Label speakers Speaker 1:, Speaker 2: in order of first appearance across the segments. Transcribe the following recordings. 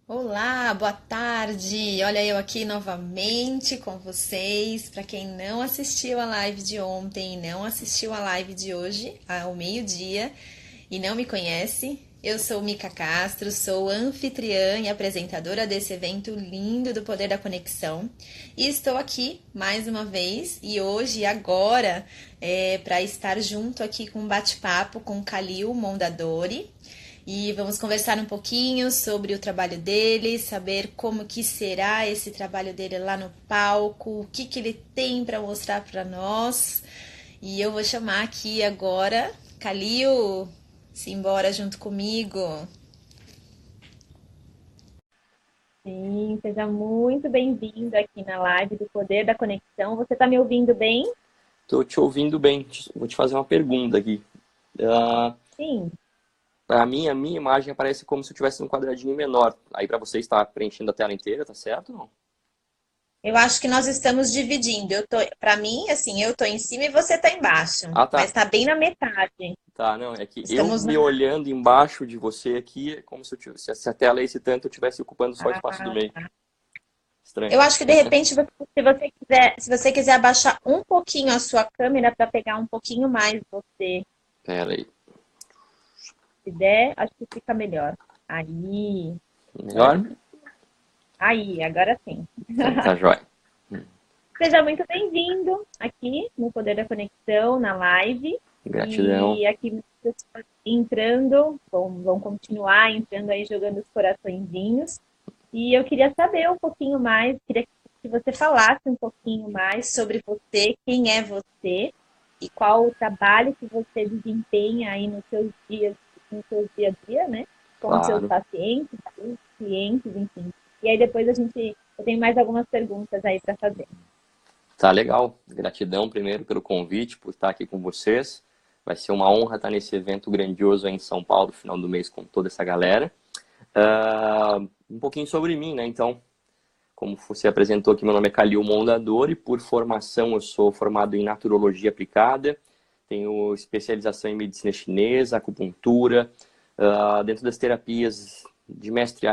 Speaker 1: Olá, boa tarde. Olha eu aqui novamente com vocês. Para quem não assistiu a live de ontem, não assistiu a live de hoje, ao meio-dia, e não me conhece, eu sou Mica Castro, sou anfitriã e apresentadora desse evento lindo do Poder da Conexão. E estou aqui mais uma vez e hoje e agora para estar junto aqui com um bate-papo com Kalil Mondadori. E vamos conversar um pouquinho sobre o trabalho dele, saber como que será esse trabalho dele lá no palco, o que que ele tem para mostrar para nós. E eu vou chamar aqui agora Kalil, se embora junto comigo.
Speaker 2: Sim, seja muito bem-vindo aqui na live do Poder da Conexão. Você está me ouvindo bem?
Speaker 3: Tô te ouvindo bem. Vou te fazer uma pergunta aqui. Ah,
Speaker 2: Sim.
Speaker 3: Para mim, a minha imagem aparece como se eu tivesse um quadradinho menor. Aí para você está preenchendo a tela inteira, tá certo? Ou não?
Speaker 1: Eu acho que nós estamos dividindo. Para mim, assim, eu tô em cima e você tá embaixo,
Speaker 3: Ah,
Speaker 1: mas
Speaker 3: tá.
Speaker 1: tá bem na metade.
Speaker 3: Tá, não, é que eu
Speaker 1: Estamos na.
Speaker 3: me olhando embaixo de você aqui, é como se, se a tela é esse tanto, eu estivesse ocupando só o espaço do
Speaker 1: Ah,
Speaker 3: meio. Estranho.
Speaker 1: eu acho que de repente, se você quiser abaixar um pouquinho a sua câmera para pegar um pouquinho mais você,
Speaker 3: Pera aí.
Speaker 2: se der, acho que fica melhor. Aí, agora
Speaker 3: Melhor?
Speaker 2: sim. Agora sim.
Speaker 3: Então tá jóia.
Speaker 2: Seja muito bem-vindo aqui no Poder da Conexão, na live.
Speaker 3: Gratidão.
Speaker 2: E aqui entrando, vão continuar entrando aí, jogando os coraçõezinhos. E eu queria saber um pouquinho mais, queria que você falasse um pouquinho mais sobre você, quem é você e qual o trabalho que você desempenha aí nos seus dias, no seu dia a dia, né? Com os seus
Speaker 3: Claro.
Speaker 2: pacientes, clientes, enfim. E aí depois eu tenho mais algumas perguntas aí para fazer.
Speaker 3: Tá legal. Gratidão primeiro pelo convite, por estar aqui com vocês. Vai ser uma honra estar nesse evento grandioso aí em São Paulo, no final do mês, com toda essa galera. Um pouquinho sobre mim, né? Então, como você apresentou aqui, meu nome é Kalil Mondadori. Por formação, eu sou formado em naturologia aplicada. Tenho especialização em medicina chinesa, acupuntura. Dentro das terapias de mestre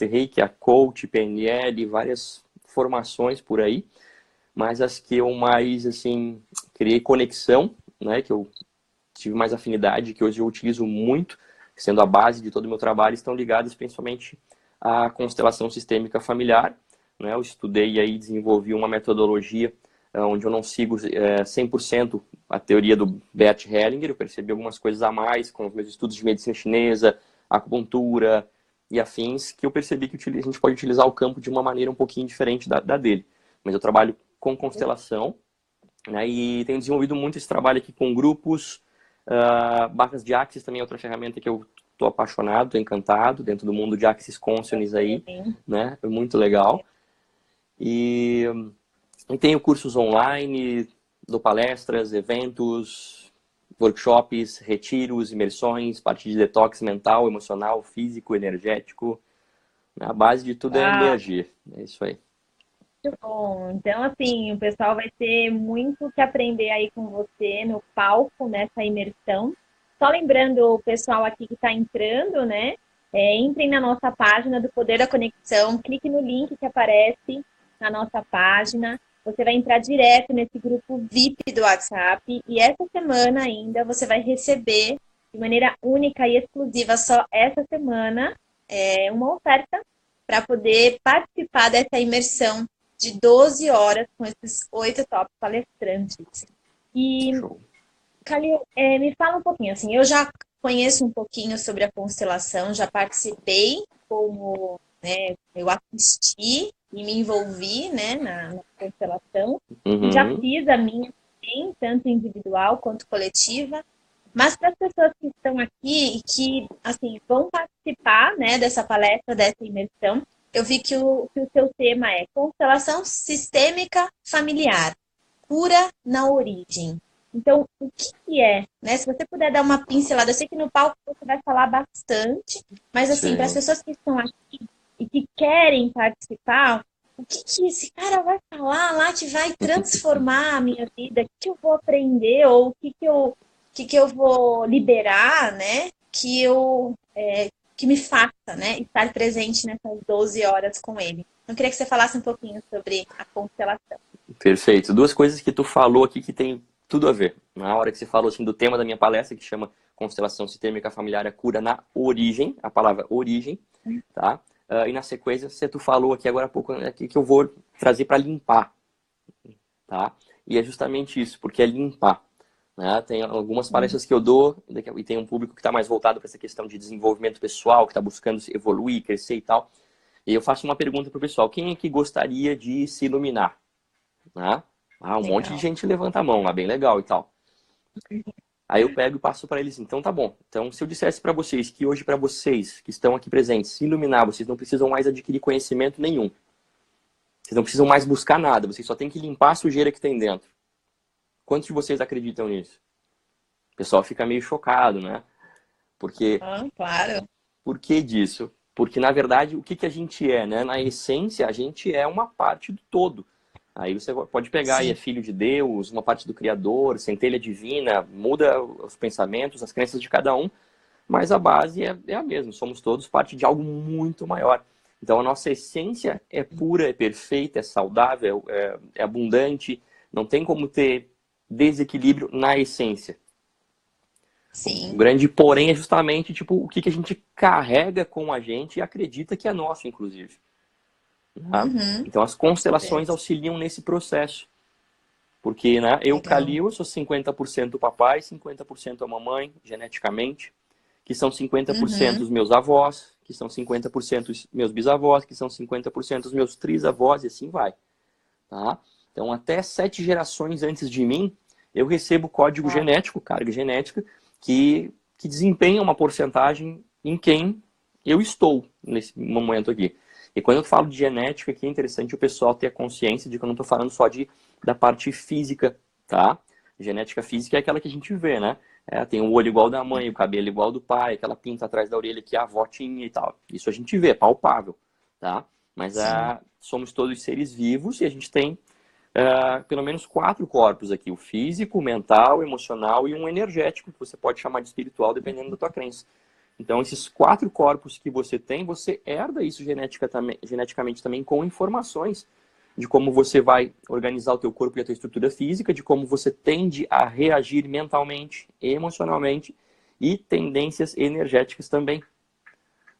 Speaker 3: Reiki, a coach, PNL, várias formações por aí. Mas as que eu mais, assim, criei conexão, né? Que eu tive mais afinidade, que hoje eu utilizo muito, sendo a base de todo o meu trabalho, estão ligadas principalmente à constelação sistêmica familiar. Né? Eu estudei e aí desenvolvi uma metodologia onde eu não sigo 100% a teoria do Bert Hellinger, eu percebi algumas coisas a mais com os meus estudos de medicina chinesa, acupuntura e afins, que eu percebi que a gente pode utilizar o campo de uma maneira um pouquinho diferente da dele. Mas eu trabalho com constelação, né, e tenho desenvolvido muito esse trabalho aqui com grupos. Barras de Axis também é outra ferramenta que eu estou apaixonado, estou encantado, dentro do mundo de Axis Consciousness aí, né? É muito legal. E tenho cursos online, dou palestras, eventos, workshops, retiros, imersões, parte de detox mental, emocional, físico, energético. A base de tudo é
Speaker 2: Uau,
Speaker 3: energia. É isso aí.
Speaker 2: muito bom. Então, assim, o pessoal vai ter muito que aprender aí com você no palco, nessa imersão. Só lembrando o pessoal aqui que está entrando, né? Entrem na nossa página do Poder da Conexão, clique no link que aparece na nossa página. Você vai entrar direto nesse grupo VIP do WhatsApp e essa semana ainda você vai receber de maneira única e exclusiva só essa semana uma oferta para poder participar dessa imersão de 12 horas com esses 8 top palestrantes. E,
Speaker 3: Show.
Speaker 2: Calil, me fala um pouquinho, assim, eu já conheço um pouquinho sobre a constelação, já participei como, né, eu assisti e me envolvi, né, na constelação, e já
Speaker 3: Uhum.
Speaker 2: fiz a minha também, tanto individual quanto coletiva, mas para as pessoas que estão aqui e que, assim, vão participar, né, dessa palestra, dessa imersão, eu vi que o seu tema é constelação sistêmica familiar, cura na origem. Então, o que que é? Né? Se você puder dar uma pincelada, eu sei que no palco você vai falar bastante, mas assim, para as
Speaker 3: Sim.
Speaker 2: pessoas que estão aqui e que querem participar, o que que esse cara vai falar lá que vai transformar a minha vida? O que eu vou aprender ou o que que eu vou liberar, né? Que eu
Speaker 1: que me faça, né, estar presente nessas 12 horas com ele. Eu queria que você falasse um pouquinho sobre a constelação.
Speaker 3: Perfeito. Duas coisas que tu falou aqui que tem tudo a ver. Na hora que você falou assim do tema da minha palestra, que chama Constelação Sistêmica Familiar, a cura na origem, a palavra origem, tá? E na sequência, tu falou aqui agora há pouco, aqui que eu vou trazer para limpar, tá? E é justamente isso, porque é limpar. Né? Tem algumas palestras que eu dou, e tem um público que está mais voltado para essa questão de desenvolvimento pessoal, que está buscando se evoluir, crescer e tal. E eu faço uma pergunta para o pessoal: quem é que gostaria de se iluminar? Né? Um monte de gente levanta a mão lá, bem legal e tal. Aí eu pego e passo para eles, então tá bom. Então, se eu dissesse para vocês que hoje, para vocês que estão aqui presentes, se iluminar, vocês não precisam mais adquirir conhecimento nenhum. Vocês não precisam mais buscar nada, vocês só têm que limpar a sujeira que tem dentro. Quantos de vocês acreditam nisso? O pessoal fica meio chocado, né? Porque...
Speaker 1: claro.
Speaker 3: Por que disso? Porque, na verdade, o que a gente é, né? Na essência, a gente é uma parte do todo. Aí você pode pegar aí, é filho de Deus, uma parte do Criador, centelha divina, muda os pensamentos, as crenças de cada um, mas a base é a mesma. Somos todos parte de algo muito maior. Então, a nossa essência é pura, é perfeita, é saudável, é abundante. Não tem como ter desequilíbrio na essência.
Speaker 1: Sim.
Speaker 3: O grande porém é justamente tipo, o que a gente carrega com a gente e acredita que é nosso, inclusive. Tá? Então, as constelações auxiliam nesse processo. Porque, né, eu, Kalil, sou 50% papai, 50% a mamãe, geneticamente, que são 50% os meus avós, que são 50% os meus bisavós, que são 50% os meus trisavós, e assim vai. Tá? Então, até 7 gerações antes de mim, eu recebo código genético, carga genética, que desempenha uma porcentagem em quem eu estou nesse momento aqui. E quando eu falo de genética, aqui é interessante o pessoal ter a consciência de que eu não estou falando só da parte física, tá? Genética física é aquela que a gente vê, né? Tem o olho igual da mãe, o cabelo igual do pai, aquela pinta atrás da orelha que a avó tinha e tal. Isso a gente vê, é palpável, tá? Mas somos todos seres vivos e a gente tem pelo menos 4 corpos aqui: o físico, o mental, o emocional e um energético, que você pode chamar de espiritual, dependendo da tua crença. Então, esses 4 corpos que você tem, você herda isso geneticamente também com informações de como você vai organizar o teu corpo e a tua estrutura física, de como você tende a reagir mentalmente, emocionalmente e tendências energéticas também.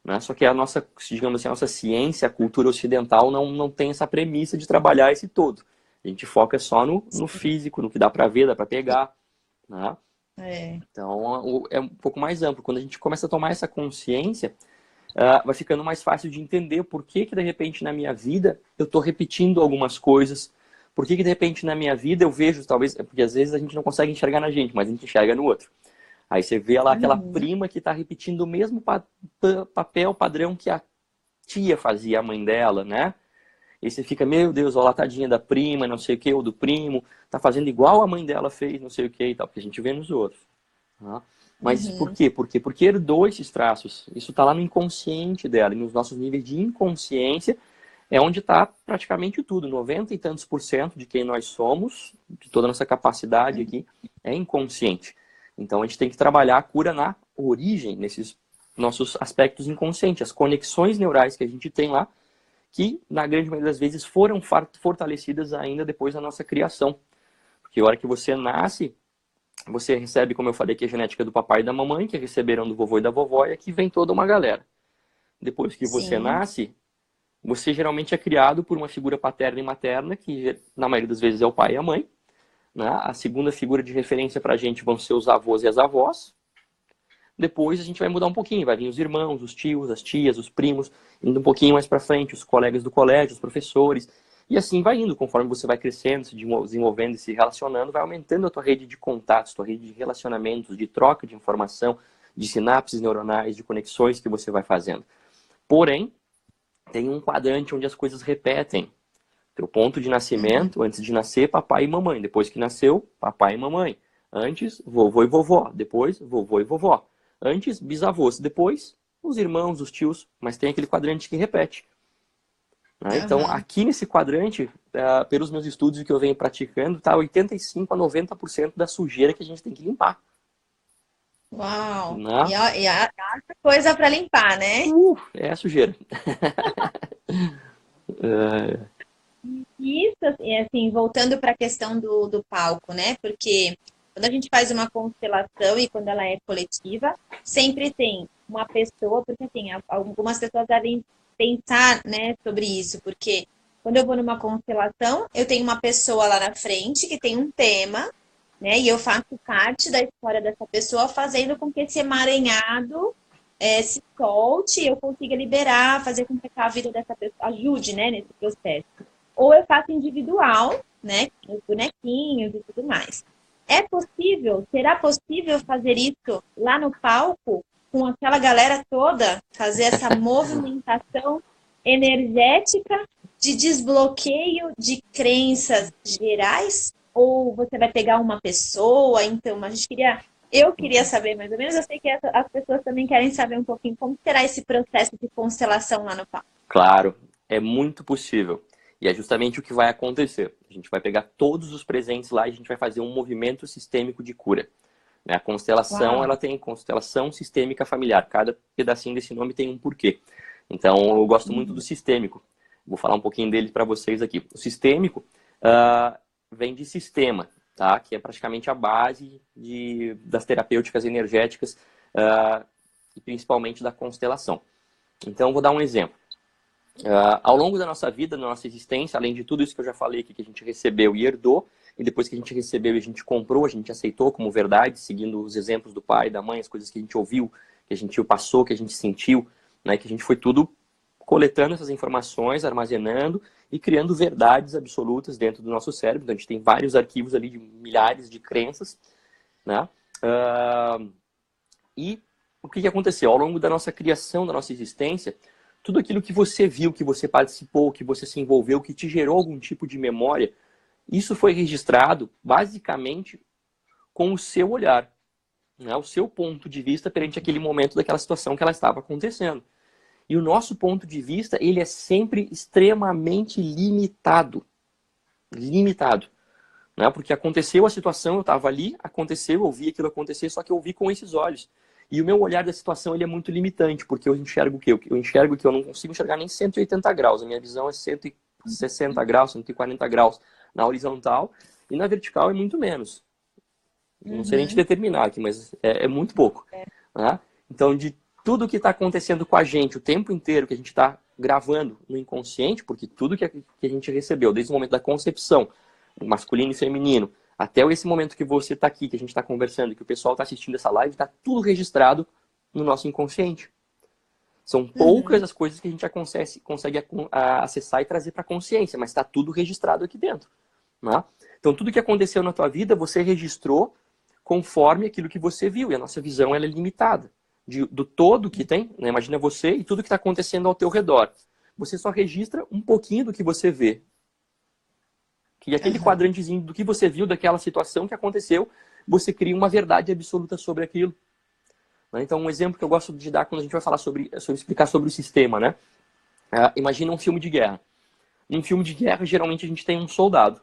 Speaker 3: Né? Só que a nossa, digamos assim, a nossa ciência, a cultura ocidental não tem essa premissa de trabalhar esse todo. A gente foca só no físico, no que dá para ver, dá para pegar. Né? Então, é um pouco mais amplo. Quando a gente começa a tomar essa consciência, vai ficando mais fácil de entender por que de repente, na minha vida, eu estou repetindo algumas coisas. Por que de repente, na minha vida, eu vejo, talvez, porque às vezes a gente não consegue enxergar na gente, mas a gente enxerga no outro. Aí você vê lá aquela prima que está repetindo o mesmo papel padrão que a tia fazia, a mãe dela, né? E você fica, meu Deus, ó, lá tadinha da prima, não sei o que, ou do primo, tá fazendo igual a mãe dela fez, não sei o que e tal, porque a gente vê nos outros. Tá? Mas por quê? Porque herdou esses traços. Isso tá lá no inconsciente dela, e nos nossos níveis de inconsciência é onde está praticamente tudo. 90 e tantos % de quem nós somos, de toda a nossa capacidade aqui, é inconsciente. Então a gente tem que trabalhar a cura na origem, nesses nossos aspectos inconscientes, as conexões neurais que a gente tem lá, que, na grande maioria das vezes, foram fortalecidas ainda depois da nossa criação. Porque a hora que você nasce, você recebe, como eu falei, que a genética do papai e da mamãe, que receberam do vovô e da vovó, e aqui vem toda uma galera. Depois que você nasce, você geralmente é criado por uma figura paterna e materna, que na maioria das vezes é o pai e a mãe. Né? A segunda figura de referência para a gente vão ser os avós e as avós. Depois a gente vai mudar um pouquinho, vai vir os irmãos, os tios, as tias, os primos, indo um pouquinho mais para frente, os colegas do colégio, os professores, e assim vai indo, conforme você vai crescendo, se desenvolvendo e se relacionando, vai aumentando a tua rede de contatos, tua rede de relacionamentos, de troca de informação, de sinapses neuronais, de conexões que você vai fazendo. Porém, tem um quadrante onde as coisas repetem. Teu ponto de nascimento, antes de nascer, papai e mamãe. Depois que nasceu, papai e mamãe. Antes, vovô e vovó. Depois, vovô e vovó. Antes, bisavôs. Depois, os irmãos, os tios. Mas tem aquele quadrante que repete. Né? Então, aqui nesse quadrante, pelos meus estudos que eu venho praticando, está 85% a 90% da sujeira que a gente tem que limpar.
Speaker 1: Uau!
Speaker 3: Né?
Speaker 1: E a coisa para limpar, né?
Speaker 3: É a sujeira.
Speaker 1: Isso, assim, voltando para a questão do palco, né? Porque quando a gente faz uma constelação e quando ela é coletiva, sempre tem uma pessoa, porque assim, algumas pessoas devem pensar, né, sobre isso, porque quando eu vou numa constelação, eu tenho uma pessoa lá na frente que tem um tema, né? E eu faço parte da história dessa pessoa, fazendo com que esse emaranhado se solte, eu consiga liberar, fazer com que a vida dessa pessoa ajude, né, nesse processo. Ou eu faço individual, né, com os bonequinhos e tudo mais. É possível, será possível fazer isso lá no palco, com aquela galera toda, fazer essa movimentação energética de desbloqueio de crenças gerais? Ou você vai pegar uma pessoa? Então, eu queria saber mais ou menos, eu sei que as pessoas também querem saber um pouquinho como será esse processo de constelação lá no palco.
Speaker 3: Claro, é muito possível. E é justamente o que vai acontecer. A gente vai pegar todos os presentes lá e a gente vai fazer um movimento sistêmico de cura. A constelação, ela tem constelação sistêmica familiar. Cada pedacinho desse nome tem um porquê. Então, eu gosto muito do sistêmico. Vou falar um pouquinho dele para vocês aqui. O sistêmico vem de sistema, tá? Que é praticamente a base das terapêuticas energéticas e principalmente da constelação. Então, vou dar um exemplo. Ao longo da nossa vida, da nossa existência, além de tudo isso que eu já falei aqui, que a gente recebeu e herdou, e depois que a gente recebeu e a gente comprou, a gente aceitou como verdade, seguindo os exemplos do pai, da mãe, as coisas que a gente ouviu, que a gente passou, que a gente sentiu, né, que a gente foi tudo coletando essas informações, armazenando e criando verdades absolutas dentro do nosso cérebro. Então, a gente tem vários arquivos ali de milhares de crenças, né? E o que aconteceu? Ao longo da nossa criação, da nossa existência, tudo aquilo que você viu, que você participou, que você se envolveu, que te gerou algum tipo de memória, isso foi registrado basicamente com o seu olhar, né? O seu ponto de vista perante aquele momento daquela situação que ela estava acontecendo. E o nosso ponto de vista, ele é sempre extremamente limitado. Limitado. Né? Porque aconteceu a situação, eu estava ali, aconteceu, eu vi aquilo acontecer, só que eu vi com esses olhos. E o meu olhar da situação ele é muito limitante, porque eu enxergo o quê? Eu enxergo que eu não consigo enxergar nem 180 graus. A minha visão é 160 graus, 140 graus na horizontal, e na vertical é muito menos. Não sei nem te determinar aqui, mas é muito pouco. Né? Então, de tudo que está acontecendo com a gente o tempo inteiro, que a gente está gravando no inconsciente, porque tudo que a gente recebeu, desde o momento da concepção, masculino e feminino, até esse momento que você está aqui, que a gente está conversando, que o pessoal está assistindo essa live, está tudo registrado no nosso inconsciente. São poucas as coisas que a gente já consegue acessar e trazer para a consciência, mas está tudo registrado aqui dentro. Né? Então, tudo que aconteceu na tua vida, você registrou conforme aquilo que você viu. E a nossa visão ela é limitada. Do todo que tem, né? Imagina você e tudo que está acontecendo ao teu redor. Você só registra um pouquinho do que você vê. E aquele quadrantezinho do que você viu, daquela situação que aconteceu, você cria uma verdade absoluta sobre aquilo. Então, um exemplo que eu gosto de dar quando a gente vai falar sobre explicar sobre o sistema, né? Imagina um filme de guerra. Em filme de guerra, geralmente a gente tem um soldado.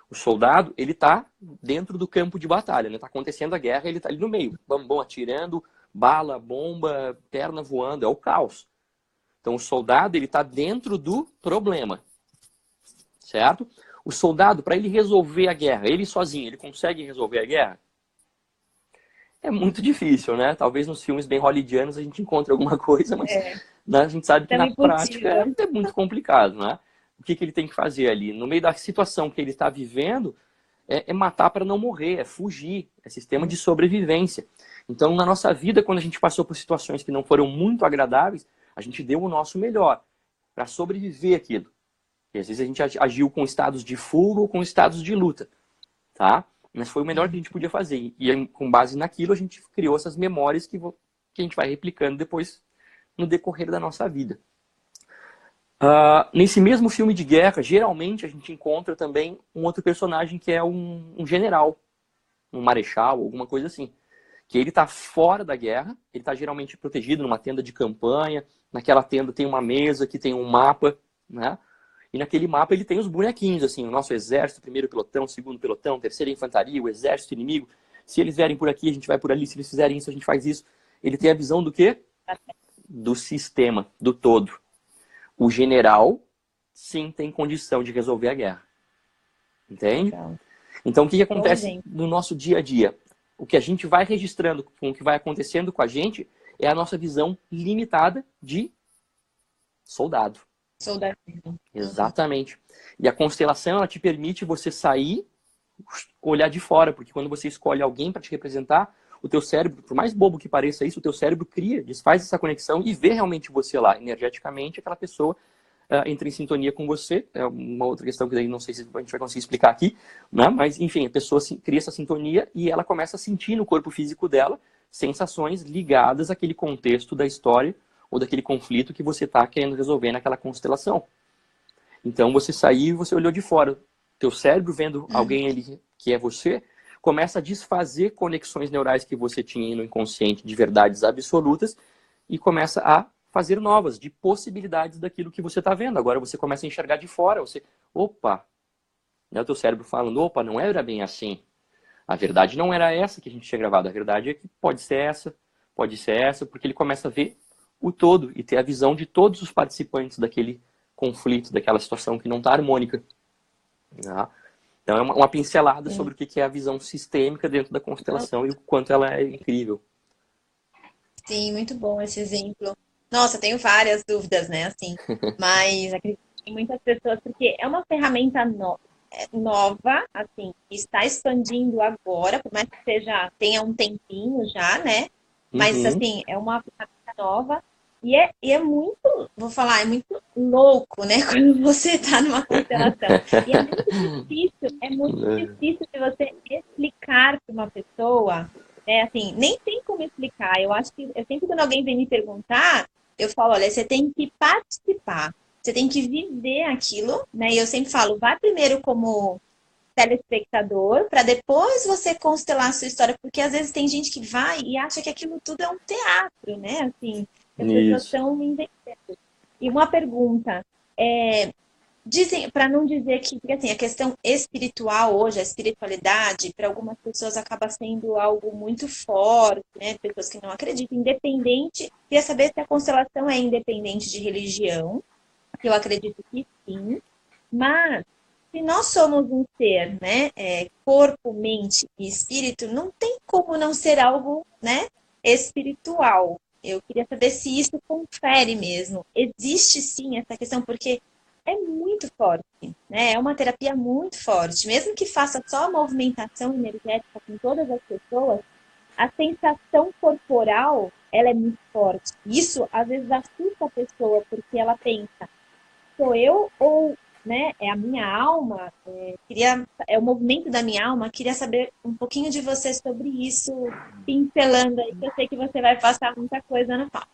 Speaker 3: O soldado, ele está dentro do campo de batalha, né? Tá acontecendo a guerra, ele está ali no meio, bom, atirando, bala, bomba, perna voando, é o caos. Então, o soldado, ele está dentro do problema, certo? O soldado, para ele resolver a guerra, ele sozinho, ele consegue resolver a guerra? É muito difícil, né? Talvez nos filmes bem hollywoodianos a gente encontre alguma coisa, mas né, a gente sabe que na prática é muito complicado, né? O que ele tem que fazer ali? No meio da situação que ele está vivendo, é matar para não morrer, é fugir, é sistema de sobrevivência. Então, na nossa vida, quando a gente passou por situações que não foram muito agradáveis, a gente deu o nosso melhor para sobreviver aquilo. E às vezes a gente agiu com estados de fuga ou com estados de luta, tá? Mas foi o melhor que a gente podia fazer. E com base naquilo, a gente criou essas memórias que a gente vai replicando depois no decorrer da nossa vida. Nesse mesmo filme de guerra, geralmente a gente encontra também um outro personagem que é um general, um marechal, alguma coisa assim. Que ele está fora da guerra, ele está geralmente protegido numa tenda de campanha, naquela tenda tem uma mesa que tem um mapa, né? E naquele mapa ele tem os bonequinhos, assim, o nosso exército, primeiro pelotão, segundo pelotão, terceira infantaria, o exército inimigo. Se eles vierem por aqui, a gente vai por ali. Se eles fizerem isso, a gente faz isso. Ele tem a visão do quê? Do sistema, do todo. O general, sim, tem condição de resolver a guerra. Entende?
Speaker 2: Legal.
Speaker 3: Então, o que acontece no nosso dia a dia? O que a gente vai registrando com o que vai acontecendo com a gente é a nossa visão limitada de soldado.
Speaker 2: Soldadinho.
Speaker 3: Exatamente. E a constelação, ela te permite você sair, olhar de fora, porque quando você escolhe alguém para te representar, o teu cérebro, por mais bobo que pareça isso, o teu cérebro cria, desfaz essa conexão e vê realmente você lá, energeticamente, aquela pessoa entra em sintonia com você. É uma outra questão que daí não sei se a gente vai conseguir explicar aqui, né? Mas, enfim, a pessoa cria essa sintonia e ela começa a sentir no corpo físico dela sensações ligadas àquele contexto da história ou daquele conflito que você está querendo resolver naquela constelação. Então, você saiu e você olhou de fora. Teu cérebro, vendo alguém ali que é você, começa a desfazer conexões neurais que você tinha no inconsciente de verdades absolutas e começa a fazer novas, de possibilidades daquilo que você está vendo. Agora você começa a enxergar de fora. Você, opa, né, o teu cérebro falando, opa, não era bem assim. A verdade não era essa que a gente tinha gravado. A verdade é que pode ser essa, porque ele começa a ver o todo e ter a visão de todos os participantes daquele conflito, daquela situação que não está harmônica. Tá? Então é uma pincelada sobre o que é a visão sistêmica dentro da constelação e o quanto ela é incrível.
Speaker 1: Sim, muito bom esse exemplo. Nossa, tenho várias dúvidas, né, assim, mas
Speaker 2: Acredito em muitas pessoas, porque é uma ferramenta nova, assim, está expandindo agora, por mais que tenha um tempinho já, né? Mas, assim, é uma ferramenta nova e é muito, vou falar, é muito louco, né? Quando você está numa constelação. E é muito difícil de você explicar para uma pessoa, né? Assim, nem tem como explicar. Eu acho que, eu sempre quando alguém vem me perguntar, eu falo, olha, você tem que participar. Você tem que viver aquilo, né? E eu sempre falo, vai primeiro como telespectador, para depois você constelar a sua história, porque às vezes tem gente que vai e acha que aquilo tudo é um teatro, né? Assim, as pessoas estão inventando. E uma pergunta, dizem, para não dizer que, porque assim, a questão espiritual hoje, a espiritualidade, para algumas pessoas acaba sendo algo muito forte, né? Pessoas que não acreditam, independente. Queria saber se a constelação é independente de religião. Eu acredito que sim, mas se nós somos um ser, né, corpo, mente e espírito, não tem como não ser algo, né, espiritual. Eu queria saber se isso confere mesmo. Existe sim essa questão, porque é muito forte, né? É uma terapia muito forte. Mesmo que faça só a movimentação energética com todas as pessoas, a sensação corporal, ela é muito forte. Isso, às vezes, assusta a pessoa, porque ela pensa, sou eu ou, né, é a minha alma? É o movimento da minha alma? Queria saber um pouquinho de você sobre isso, pincelando aí, que eu sei que você vai passar muita coisa no papo.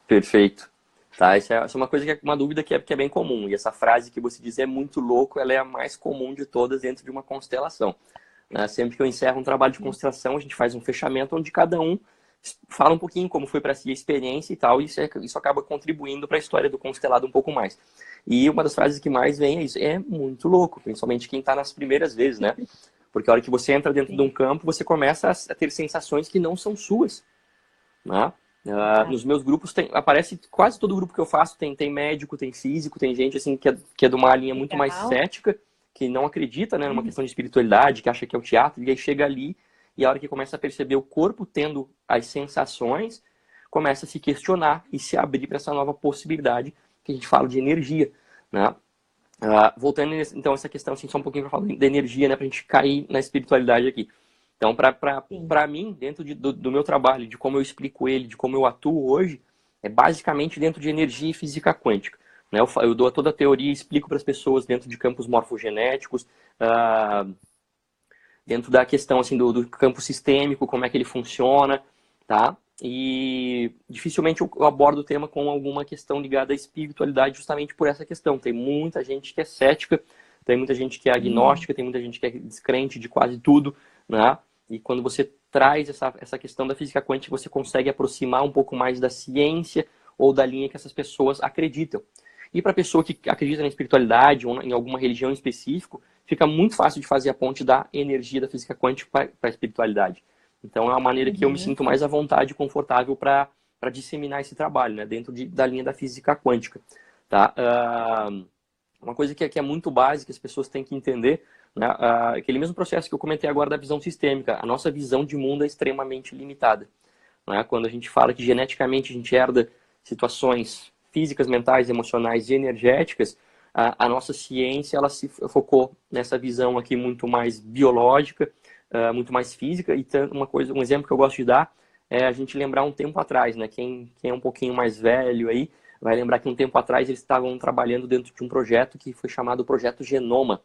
Speaker 3: Perfeito. Tá, essa é uma coisa uma dúvida que é bem comum. E essa frase que você diz é muito louco, ela é a mais comum de todas dentro de uma constelação. Né? Sempre que eu encerro um trabalho de constelação, a gente faz um fechamento onde cada um fala um pouquinho como foi para si a experiência e tal, e isso acaba contribuindo para a história do constelado um pouco mais. E uma das frases que mais vem é isso, é muito louco, principalmente quem está nas primeiras vezes, né? Porque a hora que você entra dentro de um campo, você começa a ter sensações que não são suas, né? Nos meus grupos aparece quase todo grupo que eu faço, tem médico, tem físico, tem gente assim que é de uma linha muito mais cética, que não acredita, né, numa questão de espiritualidade, que acha que é o teatro, e aí chega ali e a hora que começa a perceber o corpo tendo as sensações, começa a se questionar e se abrir para essa nova possibilidade que a gente fala de energia, né? Voltando então essa questão assim, só um pouquinho para falar da energia, né, para a gente cair na espiritualidade aqui. Então, para mim, dentro do meu trabalho, de como eu explico ele, de como eu atuo hoje, é basicamente dentro de energia e física quântica. Né? Eu dou toda a teoria e explico para as pessoas dentro de campos morfogenéticos, dentro da questão assim, do campo sistêmico, como é que ele funciona, tá? E dificilmente eu abordo o tema com alguma questão ligada à espiritualidade justamente por essa questão. Tem muita gente que é cética, tem muita gente que é agnóstica, tem muita gente que é descrente de quase tudo, né? E quando você traz essa questão da física quântica, você consegue aproximar um pouco mais da ciência ou da linha que essas pessoas acreditam. E para a pessoa que acredita na espiritualidade ou em alguma religião em específico, fica muito fácil de fazer a ponte da energia da física quântica para a espiritualidade. Então, é uma maneira que eu me sinto mais à vontade e confortável para disseminar esse trabalho, né, dentro da linha da física quântica. Tá? Uma coisa que é muito básica, as pessoas têm que entender, né, aquele mesmo processo que eu comentei agora da visão sistêmica, a nossa visão de mundo é extremamente limitada. Né? Quando a gente fala que geneticamente a gente herda situações físicas, mentais, emocionais e energéticas, a nossa ciência ela se focou nessa visão aqui muito mais biológica, muito mais física. E um exemplo que eu gosto de dar é a gente lembrar um tempo atrás, né? Quem é um pouquinho mais velho aí vai lembrar que um tempo atrás eles estavam trabalhando dentro de um projeto que foi chamado Projeto Genoma.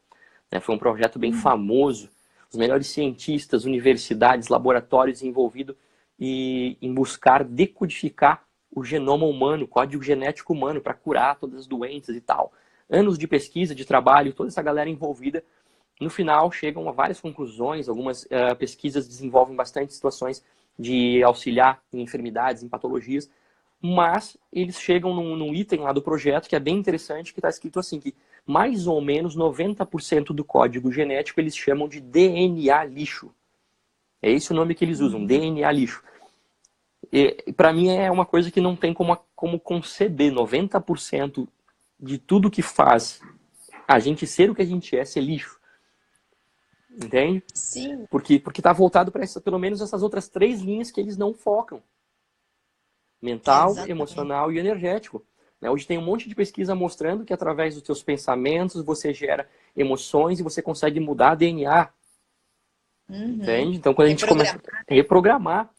Speaker 3: Né? Foi um projeto bem famoso. Os melhores cientistas, universidades, laboratórios envolvidos em buscar decodificar o genoma humano, o código genético humano, para curar todas as doenças e tal. Anos de pesquisa, de trabalho, toda essa galera envolvida. No final, chegam a várias conclusões. Algumas pesquisas desenvolvem bastante situações de auxiliar em enfermidades, em patologias. Mas eles chegam num item lá do projeto que é bem interessante, que está escrito assim, que mais ou menos 90% do código genético eles chamam de DNA lixo. É esse o nome que eles usam, DNA lixo. E para mim é uma coisa que não tem como conceber 90% de tudo que faz a gente ser o que a gente é, ser lixo. Entende?
Speaker 1: Sim.
Speaker 3: Porque está voltado para pelo menos essas outras 3 linhas que eles não focam. Mental,
Speaker 1: Exatamente.
Speaker 3: emocional e energético. Hoje tem um monte de pesquisa mostrando que através dos teus pensamentos você gera emoções e você consegue mudar DNA. Entende? Então quando a gente começa a reprogramar,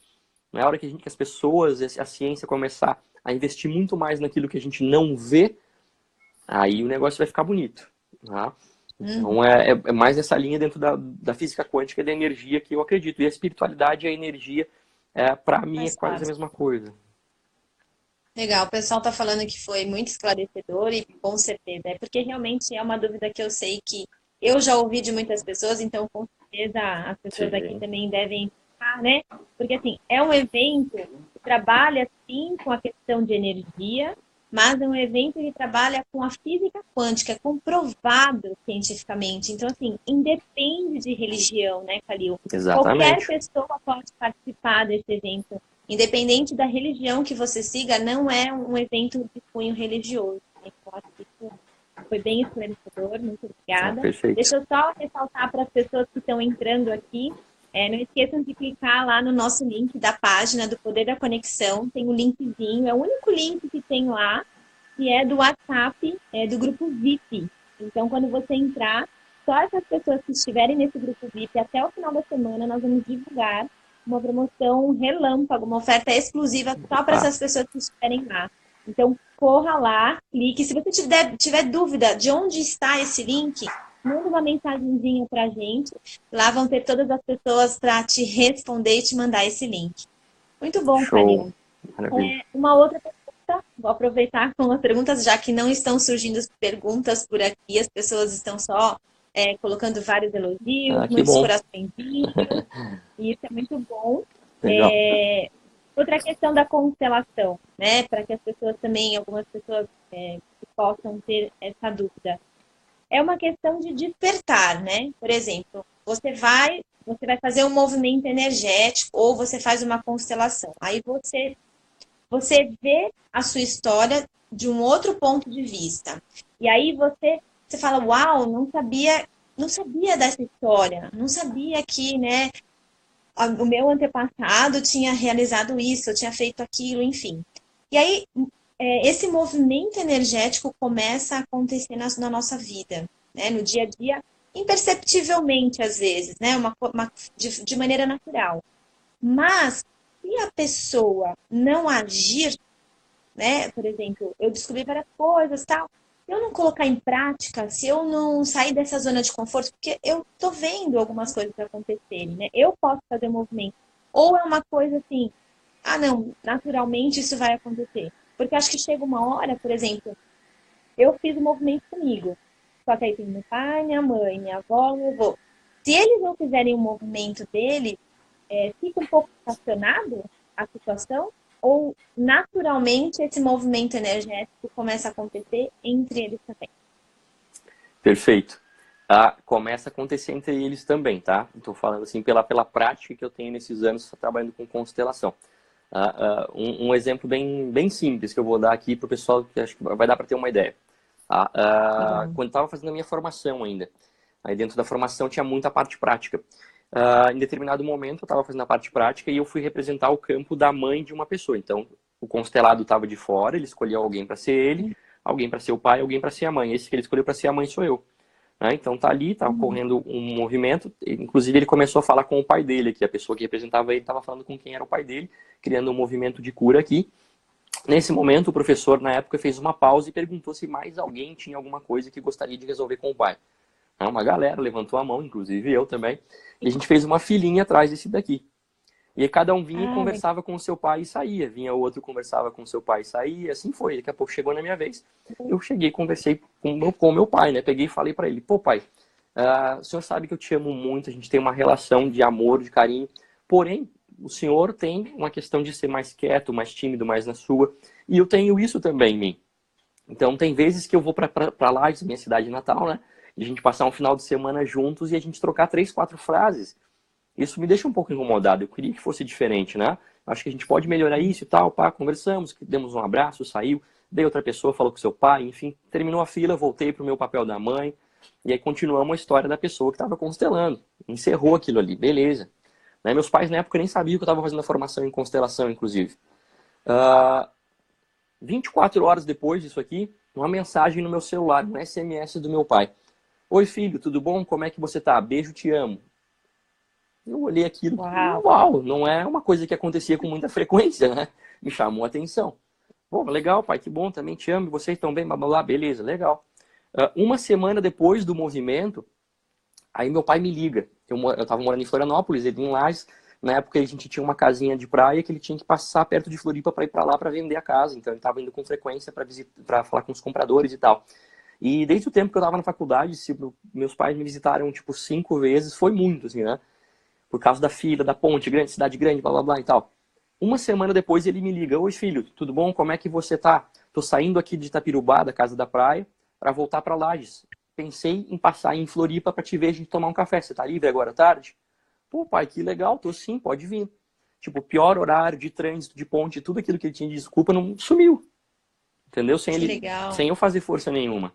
Speaker 3: na hora que as pessoas, a ciência começar a investir muito mais naquilo que a gente não vê, aí o negócio vai ficar bonito. Tá? Então é mais essa linha dentro da física quântica e da energia que eu acredito. E a espiritualidade e a energia, para mim, é quase a mesma coisa.
Speaker 1: Legal, o pessoal está falando que foi muito esclarecedor e com certeza. É porque realmente é uma dúvida que eu sei que eu já ouvi de muitas pessoas, então com certeza as pessoas aqui também devem ficar, né? Porque assim, é um evento que trabalha sim com a questão de energia, mas é um evento que trabalha com a física quântica, é comprovado cientificamente. Então, assim, independe de religião, né, Calil?
Speaker 3: Exatamente.
Speaker 1: Qualquer pessoa pode participar desse evento. Independente da religião que você siga, não é um evento de cunho religioso. Então, acho que isso foi bem esclarecedor, muito obrigada.
Speaker 3: Perfeito.
Speaker 1: Deixa eu só ressaltar para as pessoas que estão entrando aqui, não esqueçam de clicar lá no nosso link da página do Poder da Conexão, tem o linkzinho, é o único link que tem lá, que é do WhatsApp, do grupo VIP. Então, quando você entrar, só essas pessoas que estiverem nesse grupo VIP, até o final da semana, nós vamos divulgar uma promoção relâmpago, uma oferta exclusiva só para essas pessoas que estiverem lá. Então, corra lá, clique. Se você tiver dúvida de onde está esse link, manda uma mensagenzinha para a gente. Lá vão ter todas as pessoas para te responder e te mandar esse link. Muito bom, Calil. Uma outra pergunta, vou aproveitar com as perguntas, já que não estão surgindo perguntas por aqui, as pessoas estão só colocando vários elogios, muitos coraçõezinhos. E isso é muito bom. Outra questão da constelação, né? Para que as pessoas também, algumas pessoas possam ter essa dúvida. É uma questão de despertar, né? Por exemplo, você vai fazer um movimento energético ou você faz uma constelação. Aí você vê a sua história de um outro ponto de vista. E aí você fala, uau, não sabia dessa história, não sabia que, né, o meu antepassado tinha realizado isso, eu tinha feito aquilo, enfim. E aí, esse movimento energético começa a acontecer na nossa vida, né, no dia a dia, imperceptivelmente às vezes, né, de maneira natural. Mas, se a pessoa não agir, né, por exemplo, eu descobri várias coisas, tal, se eu não colocar em prática, se eu não sair dessa zona de conforto, porque eu tô vendo algumas coisas acontecerem, né? Eu posso fazer movimento. Ou é uma coisa assim, não, naturalmente isso vai acontecer. Porque acho que chega uma hora, por exemplo, eu fiz o movimento comigo. Só que aí tem meu pai, minha mãe, minha avó, meu avô. Se eles não fizerem o movimento dele, fica um pouco estacionado a situação, ou naturalmente esse movimento energético começa a acontecer entre eles também?
Speaker 3: Perfeito. Começa a acontecer entre eles também, tá? Estou falando assim pela prática que eu tenho nesses anos trabalhando com constelação. Um exemplo bem simples que eu vou dar aqui para o pessoal, que acho que vai dar para ter uma ideia. Quando estava fazendo a minha formação ainda, aí dentro da formação tinha muita parte prática. Em determinado momento eu estava fazendo a parte prática e eu fui representar o campo da mãe de uma pessoa. Então o constelado estava de fora, ele escolheu alguém para ser ele, alguém para ser o pai, alguém para ser a mãe. Esse que ele escolheu para ser a mãe sou eu. Então tá ali, tá ocorrendo um movimento, inclusive ele começou a falar com o pai dele aqui, a pessoa que representava ele estava falando com quem era o pai dele, criando um movimento de cura aqui. Nesse momento o professor na época fez uma pausa e perguntou se mais alguém tinha alguma coisa que gostaria de resolver com o pai. Uma galera levantou a mão, inclusive eu também, e a gente fez uma filinha atrás desse daqui. E aí cada um vinha e conversava com o seu pai e saía. Vinha o outro, conversava com o seu pai e saía. Assim foi. Daqui a pouco chegou na minha vez. Eu cheguei, conversei com o meu pai, né? Peguei e falei para ele, pô pai, o senhor sabe que eu te amo muito, a gente tem uma relação de amor, de carinho. Porém, o senhor tem uma questão de ser mais quieto, mais tímido, mais na sua. E eu tenho isso também em mim. Então tem vezes que eu vou para Lages, minha cidade natal, né? E a gente passar um final de semana juntos e a gente trocar 3, 4 frases. Isso me deixa um pouco incomodado. Eu queria que fosse diferente, né? Acho que a gente pode melhorar isso e tal. Pá, conversamos, demos um abraço, saiu. Daí outra pessoa falou com seu pai, enfim. Terminou a fila, voltei pro meu papel da mãe. E aí continuamos a história da pessoa que estava constelando. Encerrou aquilo ali, beleza. Meus pais na época nem sabiam que eu estava fazendo a formação em constelação, inclusive. 24 horas depois disso aqui, uma mensagem no meu celular, um SMS do meu pai. Oi filho, tudo bom? Como é que você tá? Beijo, te amo. Eu olhei aquilo, uau, não é uma coisa que acontecia com muita frequência, né? Me chamou a atenção. Bom, legal, pai, que bom, também te amo, vocês estão bem, blá, blá, blá, beleza, legal. Uma semana depois do movimento, aí meu pai me liga. Eu tava morando em Florianópolis, ele em Lages. Na época a gente tinha uma casinha de praia que ele tinha que passar perto de Floripa para ir para lá para vender a casa. Então ele estava indo com frequência para falar com os compradores e tal. E desde o tempo que eu estava na faculdade, meus pais me visitaram tipo 5 vezes, foi muito, assim, né? Por causa da fila, da ponte grande, cidade grande, blá blá blá e tal. Uma semana depois ele me liga, oi filho, tudo bom? Como é que você tá? Tô saindo aqui de Itapirubá, da casa da praia, para voltar para Lages. Pensei em passar em Floripa para te ver, a gente tomar um café. Você tá livre agora à tarde? Pô pai, que legal, tô sim, pode vir. Tipo, pior horário de trânsito, de ponte, tudo aquilo que ele tinha de desculpa não sumiu. Entendeu? Sem eu fazer força nenhuma.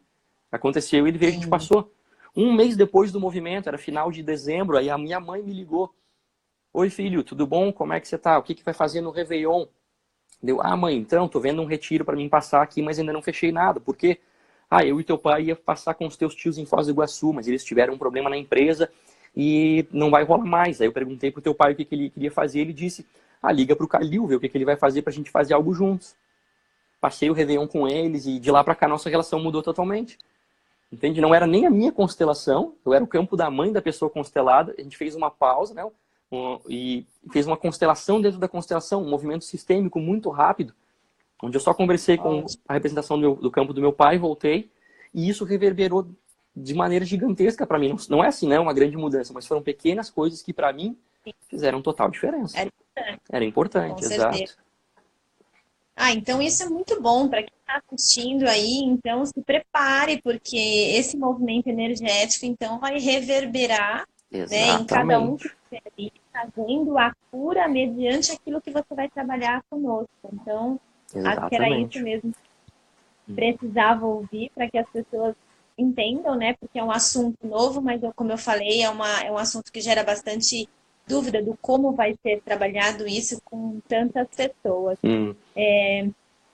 Speaker 3: Aconteceu e ele veio, a gente passou. Um mês depois do movimento, era final de dezembro, aí a minha mãe me ligou. Oi, filho, tudo bom? Como é que você tá? O que vai fazer no Réveillon? Deu, mãe, então, tô vendo um retiro para mim passar aqui, mas ainda não fechei nada. Por quê? Eu e teu pai ia passar com os teus tios em Foz do Iguaçu, mas eles tiveram um problema na empresa e não vai rolar mais. Aí eu perguntei pro teu pai o que ele queria fazer, ele disse, liga pro Calil, vê o que ele vai fazer pra gente fazer algo juntos. Passei o Réveillon com eles e de lá pra cá nossa relação mudou totalmente. Entende? Não era nem a minha constelação, eu era o campo da mãe da pessoa constelada. A gente fez uma pausa, né? E fez uma constelação dentro da constelação, um movimento sistêmico muito rápido, onde eu só conversei com a representação do campo do meu pai, voltei, e isso reverberou de maneira gigantesca para mim. Não é assim, né? Uma grande mudança, mas foram pequenas coisas que para mim fizeram total diferença. Era importante, exato.
Speaker 1: Então isso é muito bom para quem está assistindo aí, então se prepare, porque esse movimento energético então vai reverberar, né, em cada um que estiver ali, fazendo a cura mediante aquilo que você vai trabalhar conosco. Então, acho que era isso mesmo que precisava ouvir para que as pessoas entendam, né? Porque é um assunto novo, mas como eu falei, é um assunto que gera bastante dúvida do como vai ser trabalhado isso com tantas pessoas.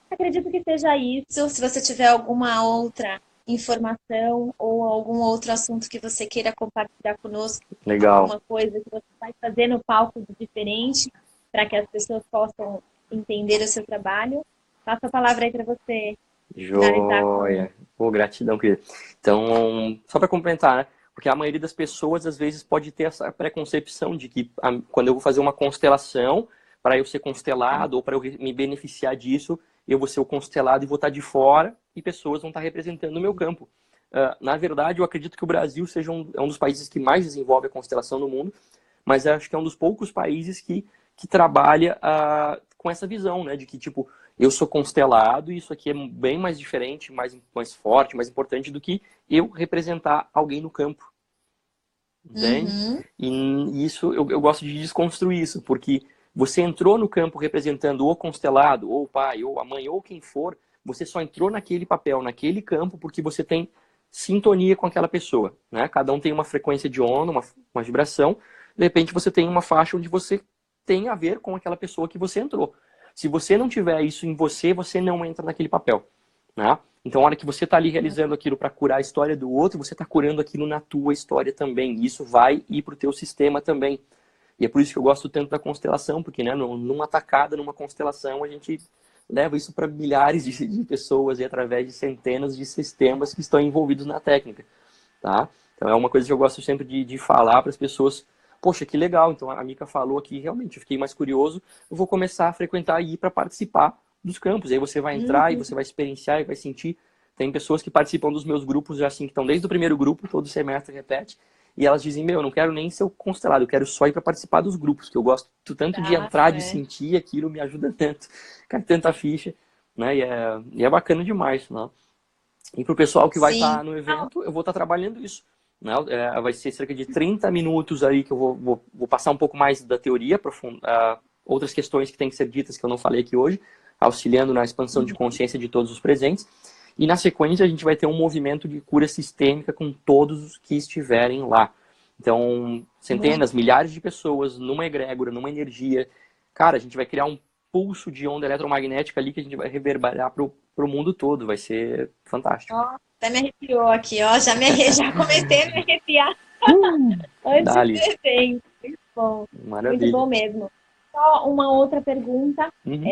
Speaker 1: Acredito que seja isso. Se você tiver alguma outra informação ou algum outro assunto que você queira compartilhar conosco, alguma coisa que você vai fazer no palco de diferente, para que as pessoas possam entender o seu trabalho, passo a palavra aí para você.
Speaker 3: Joia. Pô, gratidão, querida. Então, só para complementar, né? Porque a maioria das pessoas, às vezes, pode ter essa preconcepção de que quando eu vou fazer uma constelação, para eu ser constelado ou para eu me beneficiar disso, eu vou ser o constelado e vou estar de fora e pessoas vão estar representando o meu campo. Na verdade, eu acredito que o Brasil seja um dos países que mais desenvolve a constelação no mundo, mas acho que é um dos poucos países que trabalha com essa visão, né? De que, tipo, eu sou constelado e isso aqui é bem mais diferente, mais forte, mais importante do que eu representar alguém no campo. entende?
Speaker 1: Uhum.
Speaker 3: E isso, eu gosto de desconstruir isso, porque você entrou no campo representando o constelado, ou o pai, ou a mãe, ou quem for, você só entrou naquele papel, naquele campo, porque você tem sintonia com aquela pessoa, né? Cada um tem uma frequência de onda, uma vibração, de repente você tem uma faixa onde você tem a ver com aquela pessoa que você entrou. Se você não tiver isso em você, você não entra naquele papel, né? Então, a hora que você está ali realizando aquilo para curar a história do outro, você está curando aquilo na tua história também. E isso vai ir para o teu sistema também. E é por isso que eu gosto tanto da constelação, porque, né, numa tacada, numa constelação, a gente leva isso para milhares de pessoas e através de centenas de sistemas que estão envolvidos na técnica, tá? Então, é uma coisa que eu gosto sempre de falar para as pessoas. Poxa, que legal. Então, a Mica falou aqui, realmente, eu fiquei mais curioso. Eu vou começar a frequentar e ir para participar dos campos. Aí você vai entrar e você vai experienciar e vai sentir. Tem pessoas que participam dos meus grupos, já assim, que estão desde o primeiro grupo, todo semestre repete. E elas dizem, meu, eu não quero nem ser o constelado, eu quero só ir para participar dos grupos, que eu gosto tanto de
Speaker 2: Tá,
Speaker 3: entrar, de sentir aquilo, me ajuda tanto. Cai tanta ficha, né? E é bacana demais, né? E para o pessoal que vai
Speaker 1: Sim.
Speaker 3: estar no evento, eu vou estar trabalhando isso, né? Vai ser cerca de 30 minutos aí que eu vou passar um pouco mais da teoria, outras questões que têm que ser ditas que eu não falei aqui hoje, auxiliando na expansão de consciência de todos os presentes. E na sequência a gente vai ter um movimento de cura sistêmica com todos os que estiverem lá. Então, centenas, milhares de pessoas numa egrégora, numa energia. Cara, a gente vai criar um pulso de onda eletromagnética ali que a gente vai reverberar pro mundo todo. Vai ser fantástico.
Speaker 1: Ó, até me arrepiou aqui, ó. Já comecei a me arrepiar antes do
Speaker 3: Dali.
Speaker 1: evento. Muito bom. Muito
Speaker 3: Maravilha.
Speaker 1: bom mesmo. Só uma outra pergunta,
Speaker 3: Uhum.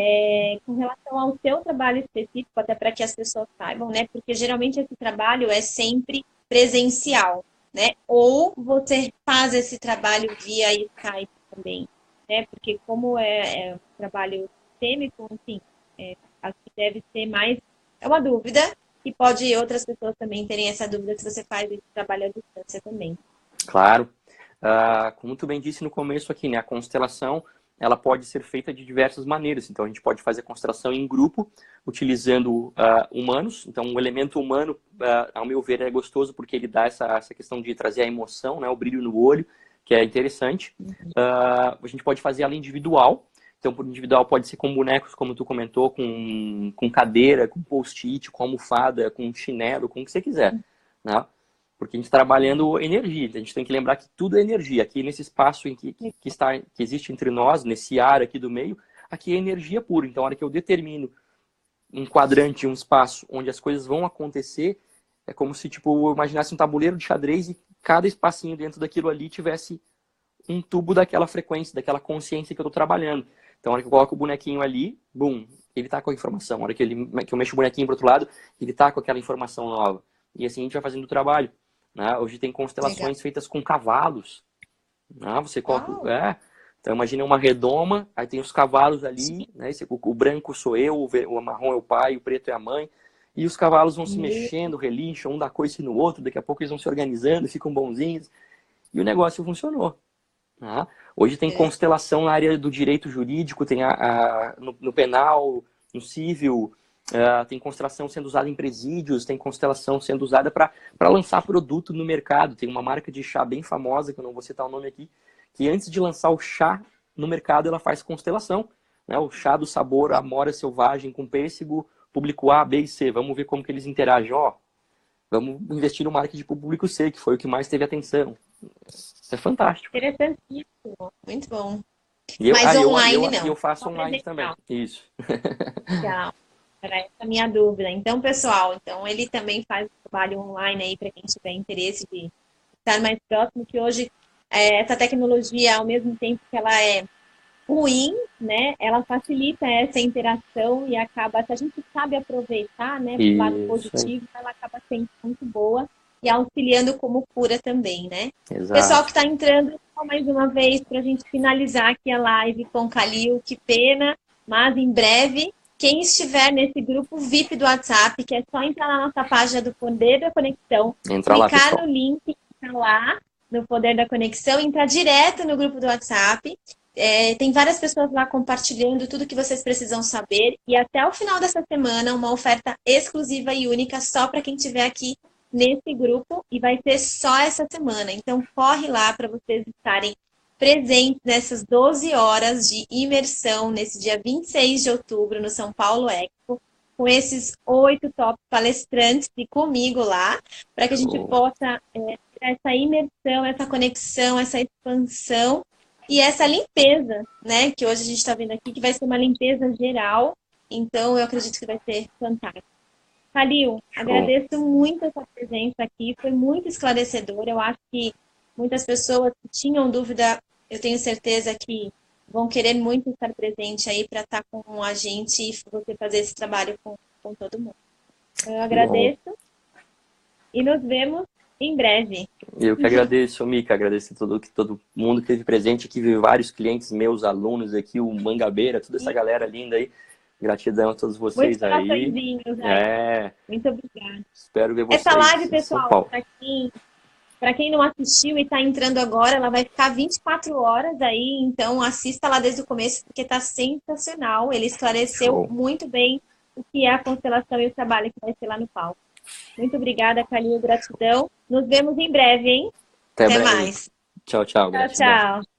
Speaker 1: com relação ao seu trabalho específico, até para que as pessoas saibam, né? Porque geralmente esse trabalho é sempre presencial, né? Ou você faz esse trabalho via Skype também, né? Porque como é um trabalho sistêmico, enfim, acho que deve ser mais. É uma dúvida e pode outras pessoas também terem essa dúvida se você faz esse trabalho à distância também.
Speaker 3: Claro. Como tu bem disse no começo aqui, né? A constelação ela pode ser feita de diversas maneiras. Então, a gente pode fazer a constelação em grupo, utilizando humanos. Então, o elemento humano, ao meu ver, é gostoso porque ele dá essa questão de trazer a emoção, né? O brilho no olho, que é interessante. A gente pode fazer ela individual. Então, por individual pode ser com bonecos, como tu comentou, com cadeira, com post-it, com almofada, com chinelo, com o que você quiser, né? Porque a gente está trabalhando energia. A gente tem que lembrar que tudo é energia. Aqui nesse espaço que existe entre nós, nesse ar aqui do meio, aqui é energia pura. Então, a hora que eu determino um quadrante, um espaço onde as coisas vão acontecer, é como se tipo, eu imaginasse um tabuleiro de xadrez e cada espacinho dentro daquilo ali tivesse um tubo daquela frequência, daquela consciência que eu estou trabalhando. Então, a hora que eu coloco o bonequinho ali, bum, ele está com a informação. A hora que eu mexo o bonequinho para outro lado, ele está com aquela informação nova. E assim a gente vai fazendo o trabalho. Né? Hoje tem constelações
Speaker 1: Legal.
Speaker 3: feitas com cavalos. Né? Você coloca.
Speaker 1: Uau.
Speaker 3: Então imagina uma redoma, aí tem os cavalos ali, né? O branco sou eu, o marrom é o pai, o preto é a mãe. E os cavalos vão se mexendo, relincham, um dá coice no outro, daqui a pouco eles vão se organizando, ficam bonzinhos. E o negócio funcionou. Né? Hoje tem constelação na área do direito jurídico, tem no penal, no civil. Tem constelação sendo usada em presídios, tem constelação sendo usada para lançar produto no mercado. Tem uma marca de chá bem famosa, que eu não vou citar o nome aqui, que antes de lançar o chá no mercado, ela faz constelação. Né? O chá do sabor amora selvagem com pêssego, público A, B e C. Vamos ver como que eles interagem. Vamos investir no marketing para o público C, que foi o que mais teve atenção. Isso é fantástico.
Speaker 1: Interessantíssimo. Muito bom.
Speaker 3: E
Speaker 1: Mas online não.
Speaker 3: Eu faço online também. Isso.
Speaker 1: Legal. Era essa a minha dúvida. Então, pessoal, ele também faz o trabalho online aí para quem tiver interesse de estar mais próximo, que hoje essa tecnologia, ao mesmo tempo que ela é ruim, né, ela facilita essa interação e acaba, se a gente sabe aproveitar, né, pro lado positivo, ela acaba sendo muito boa e auxiliando como cura também, né?
Speaker 3: Exato.
Speaker 1: Pessoal que está entrando, só mais uma vez, para a gente finalizar aqui a live com Kalil, que pena, mas em breve, quem estiver nesse grupo VIP do WhatsApp, que é só entrar na nossa página do Poder da Conexão, clicar no link que está lá, no Poder da Conexão, entrar direto no grupo do WhatsApp. Tem várias pessoas lá compartilhando tudo que vocês precisam saber. E até o final dessa semana, uma oferta exclusiva e única só para quem estiver aqui
Speaker 2: nesse grupo e vai ser só essa semana. Então, corre lá para vocês estarem presentes nessas 12 horas de imersão nesse dia 26 de outubro no São Paulo Expo, com esses 8 top palestrantes e comigo lá, para que a gente possa ter essa imersão, essa conexão, essa expansão e essa limpeza, né? Que hoje a gente está vendo aqui, que vai ser uma limpeza geral. Então, eu acredito que vai ser fantástico. Kalil, agradeço muito a sua presença aqui, foi muito esclarecedor. Eu acho que muitas pessoas que tinham dúvida, eu tenho certeza que vão querer muito estar presente aí para estar com a gente e você fazer esse trabalho com todo mundo. Eu agradeço e nos vemos em breve.
Speaker 3: Eu que agradeço, Mica, agradeço todo mundo que esteve presente aqui, vi vários clientes meus, alunos aqui, o Mangabeira, toda essa galera linda aí. Gratidão a todos vocês aí.
Speaker 2: Muito obrigada.
Speaker 3: Espero ver vocês.
Speaker 2: Essa live, pessoal, para quem não assistiu e está entrando agora, ela vai ficar 24 horas aí, então assista lá desde o começo, porque está sensacional. Ele esclareceu muito bem o que é a constelação e o trabalho que vai ser lá no palco. Muito obrigada, Kalil, gratidão. Nos vemos em breve, hein?
Speaker 1: Até mais.
Speaker 3: Tchau, tchau.
Speaker 2: Tchau, tchau.